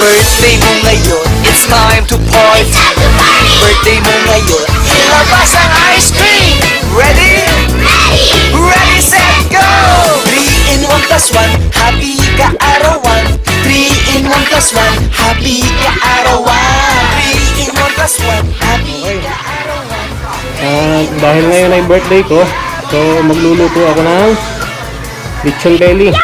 Birthday mo ngayon, it's time to party. Birthday mo ngayon, ilabas ang ice cream. Ready? Ready, set, go! 3 in 1 plus 1, happy ka arawan. 3 in 1 plus 1, happy ka arawan. 3 in 1 plus 1, happy ka arawan. Dahil ngayon ay birthday ko, so magluluto ako ng lechon belly.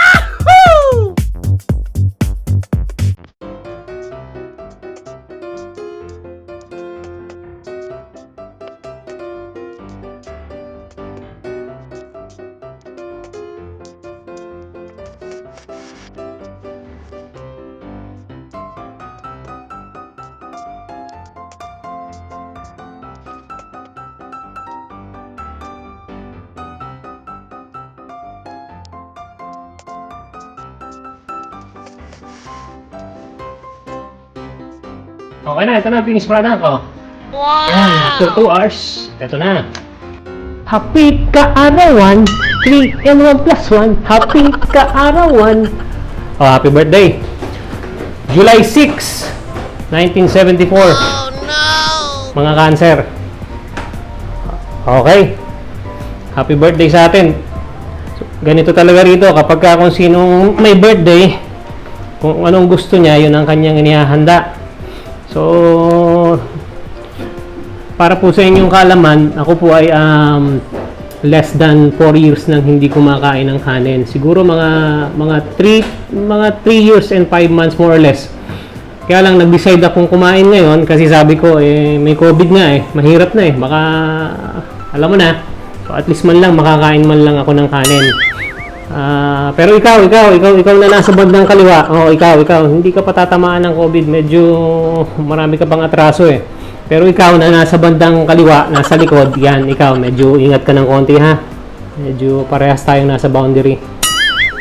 Okay na, ito na, finish product ko. Wow! After 2 hours, ito na. Happy ka-arawan, 3 in 1 plus 1, happy ka-arawan. Oh, happy birthday. July 6, 1974. Oh no! Mga Cancer. Okay. Happy birthday sa atin. So, ganito talaga rito, kapag kung sinong may birthday, kung anong gusto niya, yun ang kanyang inihahanda. So, para po sa inyong kaalaman, ako po ay less than 4 years nang hindi kumakain ng kanin. Siguro mga 3 years and 5 months more or less. Kaya lang nag-decide akong kumain ngayon kasi sabi ko may COVID nga mahirap na baka alam mo na. So at least man lang makakain man lang ako ng kanin. Pero ikaw na nasa bandang kaliwa. Oh, ikaw, hindi ka patatamaan ng COVID. Medyo marami ka pang atraso Pero ikaw na nasa bandang kaliwa, nasa likod, yan, ikaw, medyo ingat ka ng konti ha. Medyo parehas tayong nasa boundary.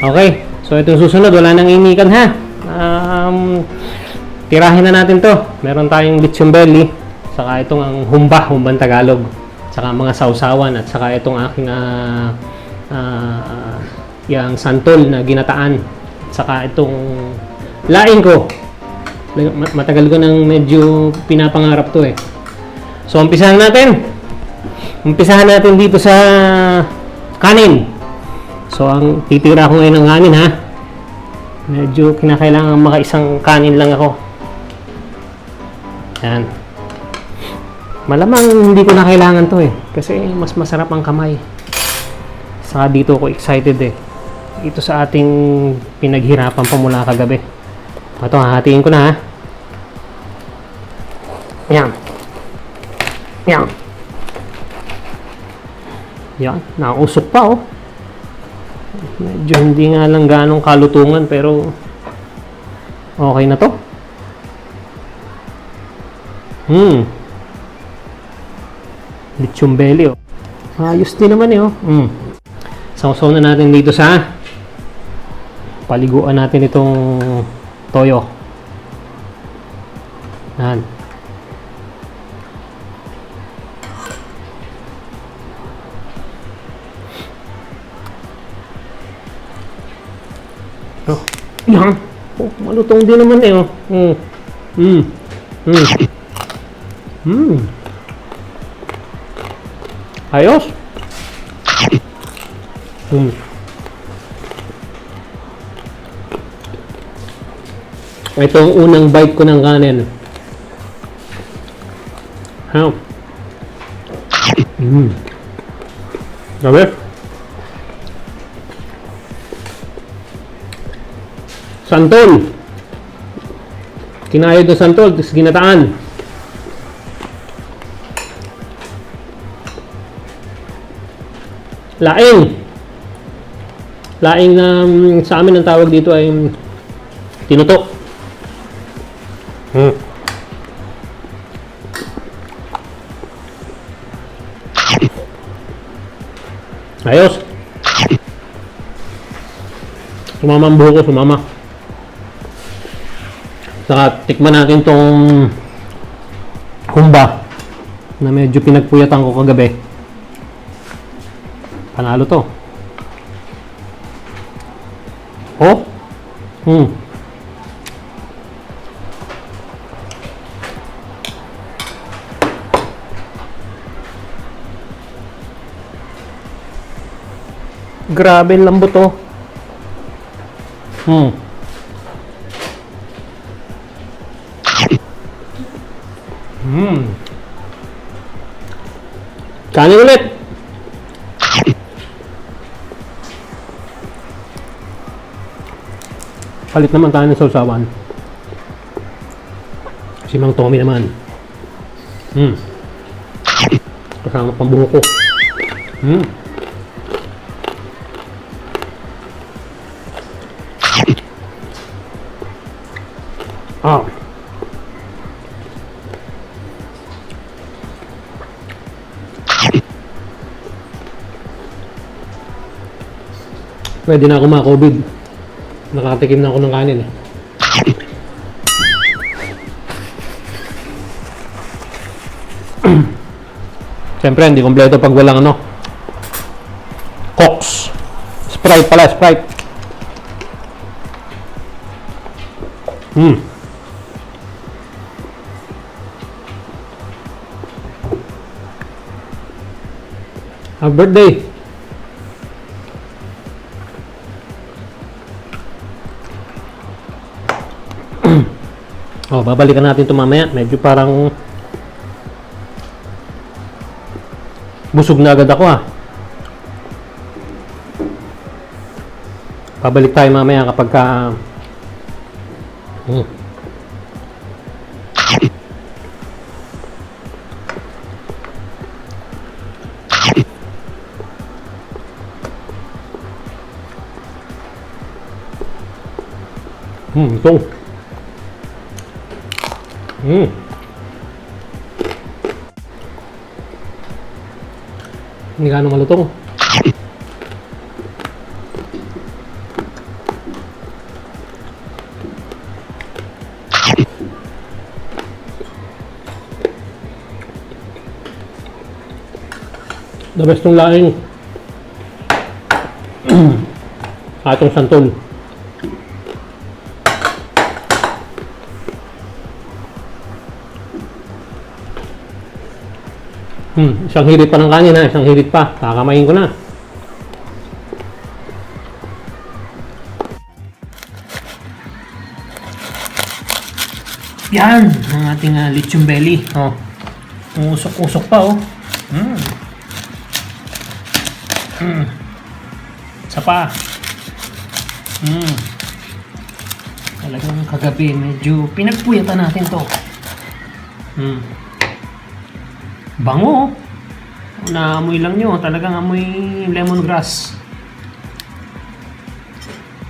Okay, so itong susunod, wala nang inikan ha. Tirahin na natin to. Meron tayong lechon belly, saka itong ang humbang Tagalog, saka mga sausawan, at saka itong aking yung santol na ginataan, saka itong laing ko. Matagal ko nang medyo pinapangarap to So umpisahan natin dito sa kanin. So ang titira ko ngayon ng kanin ha, medyo kinakailangan makaisang kanin lang ako. Yan, malamang hindi ko na kailangan to kasi mas masarap ang kamay. Saka dito ko excited ito sa ating pinaghirapan pa mula kagabi. Ito, hahatiin ko na ha. Yan. Yan, nakausok pa Medyo hindi nga lang ganong kalutungan pero okay na to. Lechon belly ayos din naman Sausaw na natin dito sa paliguan natin itong toyo. Yan. Yan. Malutong din naman Ayos. Ito ang unang bite ko ng kanin. Sabi? Santol. Kinayod ng santol, tapos ginataan. Laing na sa amin ang tawag dito ay tinutok. Ayos. Sumama ang buho ko, sumama. Saka tikman natin tong humba na medyo pinagpuyatan ko kagabi. Panalo to. Grabe, lambot oh. Kanin ulit. Palit naman tayo ng sausawan. Si Mang Tommy naman. Kasama pang buho ko. Ah. Pwede na ako ma-COVID. Nakatikim na ako ng kanin eh. Siyempre, hindi kompleto pag walang ano. Cox. Sprite pala, Sprite. Happy birthday. Oh, babalikan natin ito mamaya. Medyo parang busog na agad ako ah. Pabalik tayo mamaya kapag ka ito. Hindi gaano malutong. The best ng laing. Atong santol. Isang hirit pa ng kanin ha, isang hirit pa. Kakamayin ko na. Yan, ang ating lechon belly. Oh. Usok-usok pa oh. Isa pa. Talagang kagabi medyo pinagpuyatan natin to. Bango. Naamoy lang nyo. Talagang amoy lemongrass.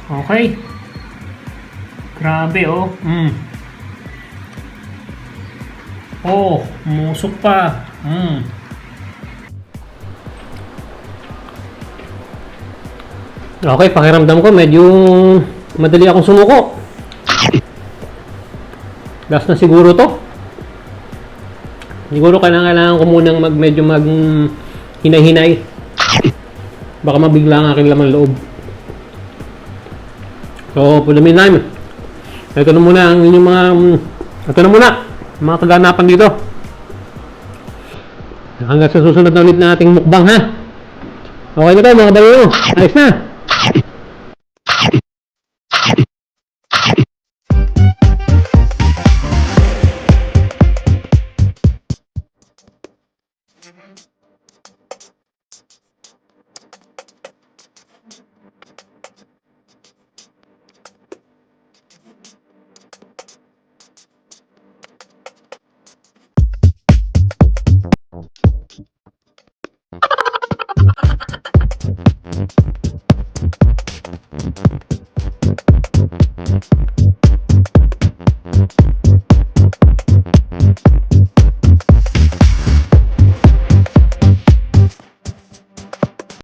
Okay. Grabe oh. Oh, musok pa. Okay, pakiramdam ko medyo madali akong sumuko. Last na siguro to. Siguro kailangan ko munang medyo hinay-hinay. Baka mabigla ang aking laman loob. So, for the meantime, ito na muna ang inyong mga kaganapan dito. Hanggang sa susunod na ulit na ating mukbang ha. Okay na tayo mga baliw. Ayos na.